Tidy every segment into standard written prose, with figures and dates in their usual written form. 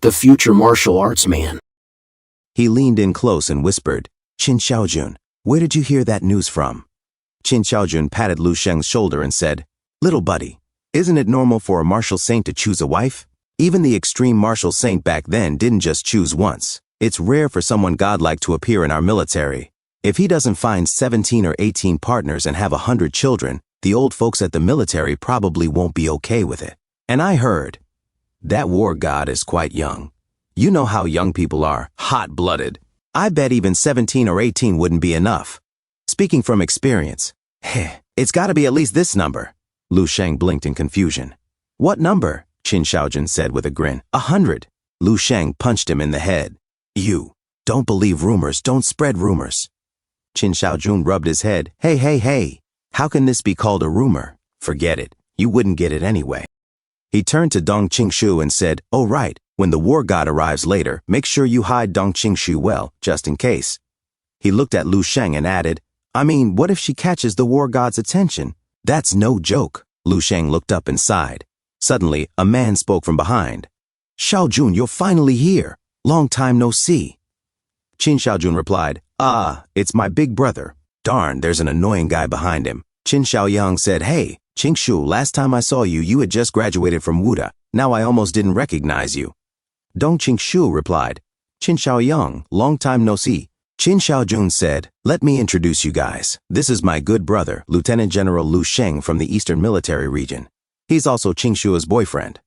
the future martial arts man. He leaned in close and whispered, Qin Xiaojun, where did you hear that news from? Qin Xiaojun patted Lu Sheng's shoulder and said, Little buddy, isn't it normal for a martial saint to choose a wife? Even the extreme martial saint back then didn't just choose once. It's rare for someone godlike to appear in our military. If he doesn't find 17 or 18 partners and have 100 children, the old folks at the military probably won't be okay with it. And I heard, that war god is quite young. You know how young people are, hot-blooded. I bet even 17 or 18 wouldn't be enough. Speaking from experience, it's gotta be at least this number. Lu Sheng blinked in confusion. What number? Qin Xiaojun said with a grin. 100. Lu Sheng punched him in the head. You, don't believe rumors, don't spread rumors. Qin Xiaojun rubbed his head. Hey. How can this be called a rumor? Forget it. You wouldn't get it anyway. He turned to Dong Qingshu and said, Oh right, when the war god arrives later, make sure you hide Dong Qingshu well, just in case. He looked at Lu Sheng and added, I mean, what if she catches the war god's attention? That's no joke. Lu Sheng looked up and sighed. Suddenly, a man spoke from behind. Xiaojun, you're finally here. Long time no see. Qin Xiaojun replied, it's my big brother. Darn, there's an annoying guy behind him. Qin Xiaoyang said, Hey, Qingshu, last time I saw you, you had just graduated from Wuda. Now I almost didn't recognize you. Dong Qingshu replied, Qin Xiaoyang, long time no see. Qin Xiaojun said, Let me introduce you guys. This is my good brother, Lieutenant General Lu Sheng from the Eastern Military Region. He's also Qingshu's boyfriend.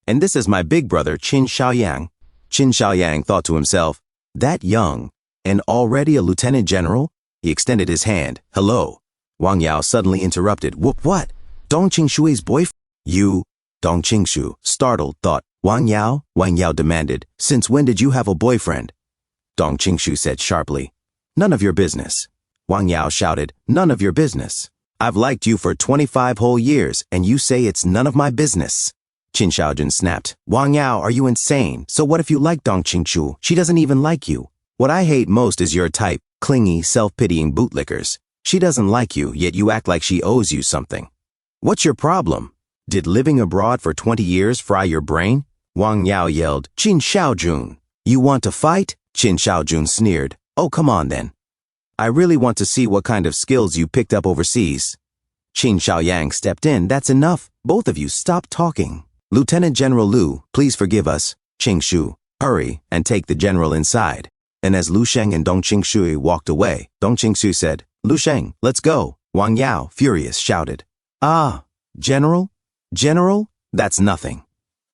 And this is my big brother, Qin Xiaoyang. Qin Xiaoyang thought to himself, that young, and already a lieutenant general? He extended his hand. Hello. Wang Yao suddenly interrupted. What? Dong Qingshu's boyfriend? You? Dong Qingshu, startled, thought. Wang Yao? Wang Yao demanded. Since when did you have a boyfriend? Dong Qingshu said sharply. None of your business. Wang Yao shouted. None of your business. I've liked you for 25 whole years, and you say it's none of my business. Qin Xiaojun snapped. Wang Yao, are you insane? So what if you like Dong Qingshu? She doesn't even like you. What I hate most is your type, clingy, self-pitying bootlickers. She doesn't like you, yet you act like she owes you something. What's your problem? Did living abroad for 20 years fry your brain? Wang Yao yelled, Qin Xiaojun. You want to fight? Qin Xiaojun sneered. Oh, come on then. I really want to see what kind of skills you picked up overseas. Qin Xiaoyang stepped in. That's enough. Both of you stop talking. Lieutenant General Lu, please forgive us. Qingshu, hurry and take the general inside. And as Lu Sheng and Dong Qingshu walked away, Dong Qingshu said, Lu Sheng, let's go. Wang Yao, furious, shouted. General? General? That's nothing.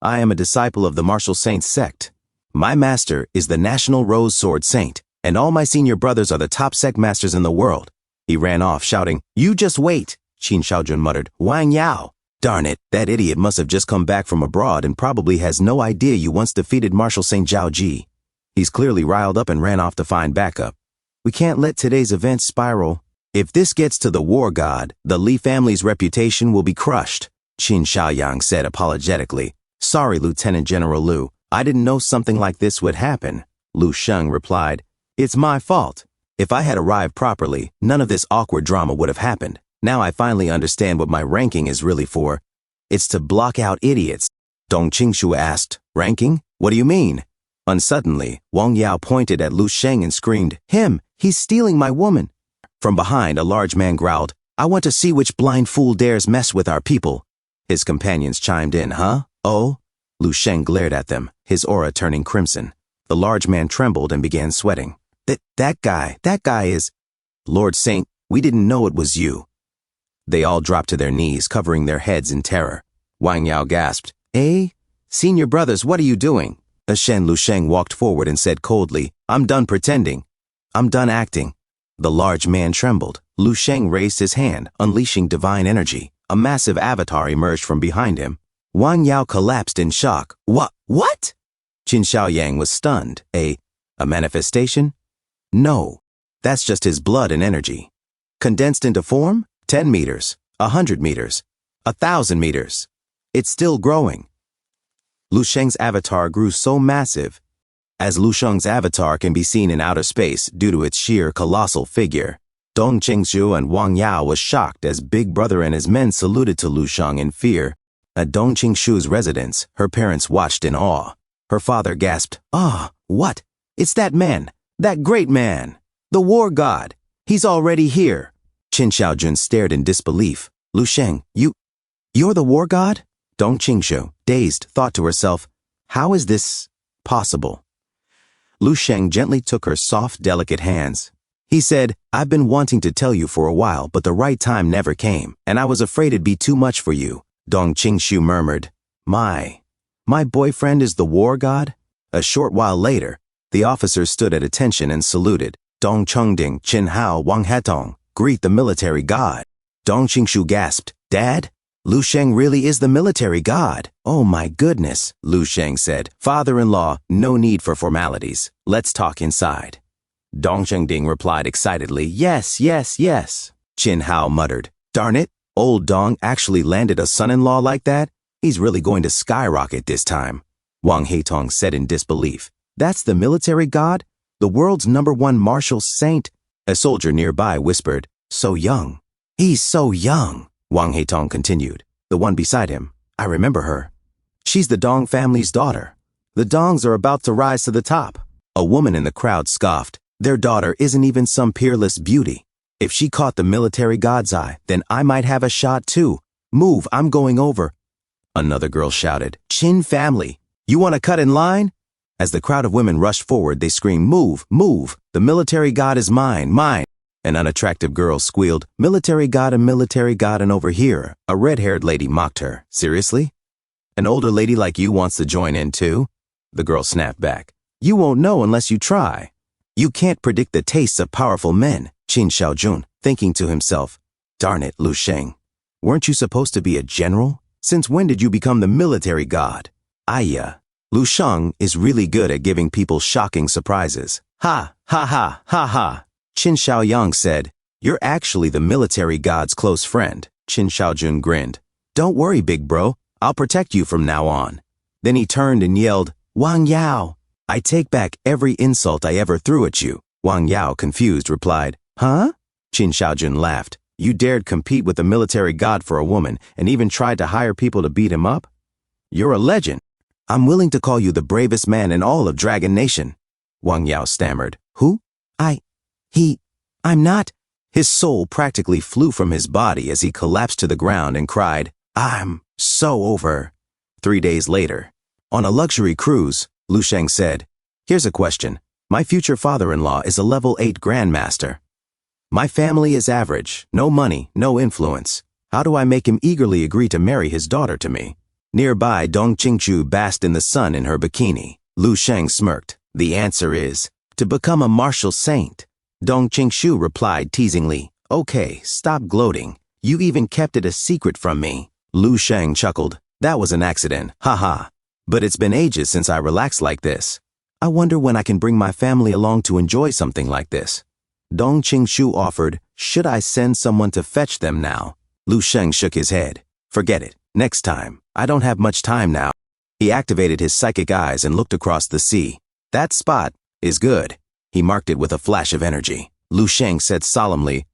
I am a disciple of the Martial Saints sect. My master is the National Rose Sword Saint, and all my senior brothers are the top sect masters in the world. He ran off, shouting, You just wait. Qin Xiaojun muttered, Wang Yao. Darn it, that idiot must have just come back from abroad and probably has no idea you once defeated Marshal St. Zhao Ji. He's clearly riled up and ran off to find backup. We can't let today's events spiral. If this gets to the war god, the Li family's reputation will be crushed, Qin Xiaoyang said apologetically. Sorry, Lieutenant General Lu, I didn't know something like this would happen. Lu Sheng replied, It's my fault. If I had arrived properly, none of this awkward drama would have happened. Now I finally understand what my ranking is really for. It's to block out idiots. Dong Qingshu asked, Ranking? What do you mean? Unsuddenly, Wang Yao pointed at Lu Sheng and screamed, Him! He's stealing my woman! From behind, a large man growled, I want to see which blind fool dares mess with our people. His companions chimed in, Huh? Oh? Lu Sheng glared at them, his aura turning crimson. The large man trembled and began sweating. That guy is... Lord Saint, we didn't know it was you. They all dropped to their knees, covering their heads in terror. Wang Yao gasped, Senior brothers, what are you doing? Lu Sheng walked forward and said coldly, I'm done pretending. I'm done acting. The large man trembled. Lu Sheng raised his hand, unleashing divine energy. A massive avatar emerged from behind him. Wang Yao collapsed in shock. What? Qin Xiaoyang was stunned. A manifestation? No, that's just his blood and energy. Condensed into form? 10 meters, 100 meters, 1,000 meters. It's still growing. Lu Sheng's avatar grew so massive, as Lu Sheng's avatar can be seen in outer space due to its sheer colossal figure. Dong Qingshu and Wang Yao was shocked as Big Brother and his men saluted to Lu Sheng in fear. At Dong Qingshu's residence, her parents watched in awe. Her father gasped, "Ah, what? It's that man, that great man, the war god. He's already here." Qin Xiaojun stared in disbelief. "Lu Sheng, you're the war god?" Dong Qingshu, dazed, thought to herself, "How is this possible?" Lu Sheng gently took her soft, delicate hands. He said, "I've been wanting to tell you for a while, but the right time never came, and I was afraid it'd be too much for you." Dong Qingshu murmured, My boyfriend is the war god?" A short while later, the officers stood at attention and saluted. "Dong Chengding, Qin Hao, Wang Hetong, greet the military god." Dong Qingshu gasped, "Dad? Lu Sheng really is the military god." "Oh my goodness," Lu Sheng said. "Father-in-law, no need for formalities. Let's talk inside." Dong Chengding replied excitedly, "Yes, yes, yes." Qin Hao muttered, "Darn it, old Dong actually landed a son-in-law like that? He's really going to skyrocket this time." Wang Heitong said in disbelief, "That's the military god? The world's #1 martial saint?" A soldier nearby whispered, "So young. He's so young." Wang Heitong continued, "The one beside him, I remember her. She's the Dong family's daughter. The Dongs are about to rise to the top." A woman in the crowd scoffed, "Their daughter isn't even some peerless beauty. If she caught the military god's eye, then I might have a shot too. Move, I'm going over." Another girl shouted, "Qin family, you want to cut in line?" As the crowd of women rushed forward, they screamed, "Move, move, the military god is mine, mine." An unattractive girl squealed, military god, and over here." A red-haired lady mocked her. "Seriously? An older lady like you wants to join in too?" The girl snapped back, "You won't know unless you try. You can't predict the tastes of powerful men." Qin Xiaojun, thinking to himself, "Darn it, Lu Sheng. Weren't you supposed to be a general? Since when did you become the military god?" "Ayya, Lu Sheng is really good at giving people shocking surprises." "Ha, ha, ha, ha, ha." Qin Xiaoyang said, "You're actually the military god's close friend." Qin Xiaojun grinned. "Don't worry, big bro. I'll protect you from now on." Then he turned and yelled, "Wang Yao, I take back every insult I ever threw at you." Wang Yao, confused, replied, "Huh?" Qin Xiaojun laughed. "You dared compete with the military god for a woman and even tried to hire people to beat him up? You're a legend. I'm willing to call you the bravest man in all of Dragon Nation." Wang Yao stammered, "Who? I'm not." His soul practically flew from his body as he collapsed to the ground and cried, "I'm so over." 3 days later, on a luxury cruise, Lu Sheng said, "Here's a question. My future father-in-law is a level 8 grandmaster. My family is average, no money, no influence. How do I make him eagerly agree to marry his daughter to me?" Nearby, Dong Qingchu basked in the sun in her bikini. Lu Sheng smirked. "The answer is, to become a martial saint." Dong Qingshu replied teasingly, "Okay, stop gloating. You even kept it a secret from me." Lu Sheng chuckled. "That was an accident, haha. But it's been ages since I relaxed like this. I wonder when I can bring my family along to enjoy something like this." Dong Qingshu offered, "Should I send someone to fetch them now?" Lu Sheng shook his head. "Forget it. Next time. I don't have much time now." He activated his psychic eyes and looked across the sea. "That spot is good." He marked it with a flash of energy. Lu Sheng said solemnly,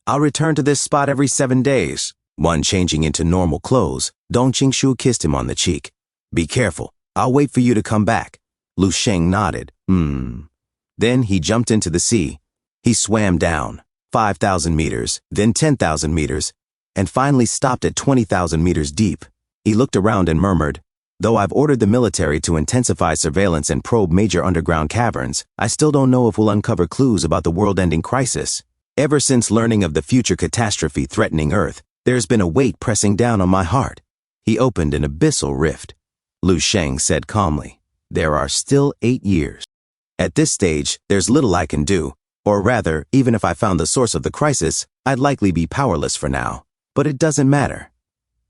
"I'll return to this spot every 7 days." One changing into normal clothes, Dong Qingshu kissed him on the cheek. "Be careful. I'll wait for you to come back." Lu Sheng nodded. Then he jumped into the sea. He swam down 5,000 meters, then 10,000 meters, and finally stopped at 20,000 meters deep. He looked around and murmured, "Though I've ordered the military to intensify surveillance and probe major underground caverns, I still don't know if we'll uncover clues about the world-ending crisis. Ever since learning of the future catastrophe threatening Earth, there's been a weight pressing down on my heart." He opened an abyssal rift. Lu Sheng said calmly, "There are still 8 years. At this stage, there's little I can do, or rather, even if I found the source of the crisis, I'd likely be powerless for now. But it doesn't matter.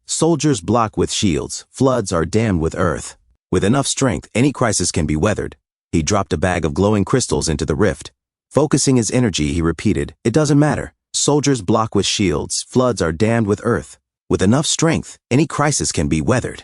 Soldiers block with shields, floods are dammed with earth. With enough strength, any crisis can be weathered." He dropped a bag of glowing crystals into the rift. Focusing his energy, he repeated, "It doesn't matter. Soldiers block with shields, floods are dammed with earth. With enough strength, any crisis can be weathered."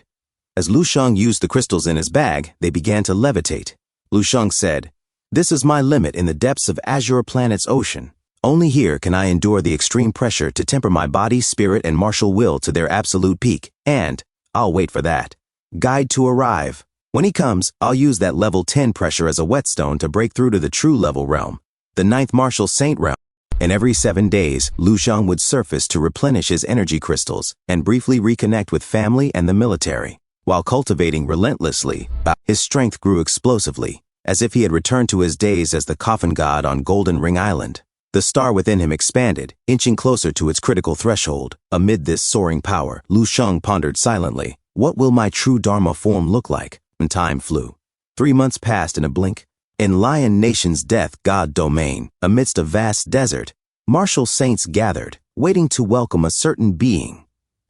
As Lu Sheng used the crystals in his bag, they began to levitate. Lu Sheng said, "This is my limit in the depths of Azure Planet's ocean. Only here can I endure the extreme pressure to temper my body, spirit, and martial will to their absolute peak, and I'll wait for that. Guide to arrive." When he comes, I'll use that level 10 pressure as a whetstone to break through to the true level realm, the ninth martial saint realm. And every 7 days, Lu Sheng would surface to replenish his energy crystals and briefly reconnect with family and the military. While cultivating relentlessly, his strength grew explosively, as if he had returned to his days as the coffin god on Golden Ring Island. The star within him expanded, inching closer to its critical threshold. Amid this soaring power, Lu Sheng pondered silently, what will my true Dharma form look like? And time flew. 3 months passed in a blink. In Lion Nation's death god domain, amidst a vast desert, martial saints gathered, waiting to welcome a certain being.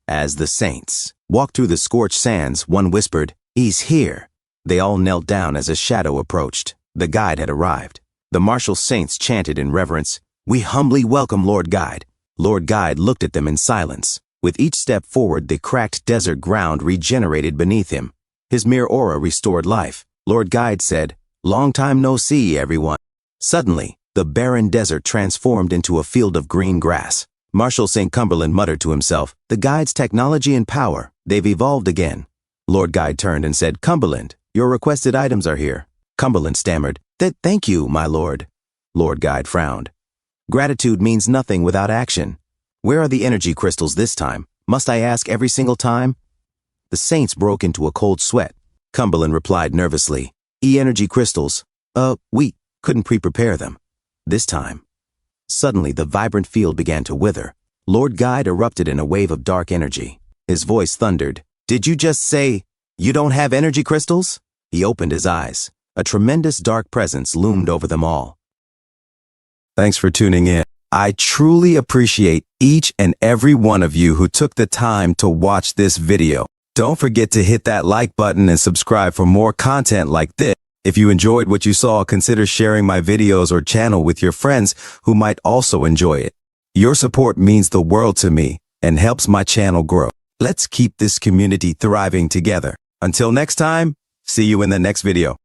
As the saints walked through the scorched sands, one whispered, "He's here." They all knelt down as a shadow approached. The guide had arrived. The martial saints chanted in reverence, "We humbly welcome Lord Guide." Lord Guide looked at them in silence. With each step forward, the cracked desert ground regenerated beneath him. His mere aura restored life. Lord Guide said, "Long time no see, everyone." Suddenly, the barren desert transformed into a field of green grass. Marshal St. Cumberland muttered to himself, "The Guide's technology and power, they've evolved again." Lord Guide turned and said, "Cumberland, your requested items are here." Cumberland stammered, "Thank you, my lord." Lord Guide frowned. "Gratitude means nothing without action. Where are the energy crystals this time? Must I ask every single time?" The saints broke into a cold sweat. Cumberland replied nervously, "E-energy crystals. We couldn't pre-prepare them. This time." Suddenly, the vibrant field began to wither. Lord Guide erupted in a wave of dark energy. His voice thundered, "Did you just say, you don't have energy crystals?" He opened his eyes. A tremendous dark presence loomed over them all. Thanks for tuning in. I truly appreciate each and every one of you who took the time to watch this video. Don't forget to hit that like button and subscribe for more content like this. If you enjoyed what you saw, consider sharing my videos or channel with your friends who might also enjoy it. Your support means the world to me and helps my channel grow. Let's keep this community thriving together. Until next time, see you in the next video.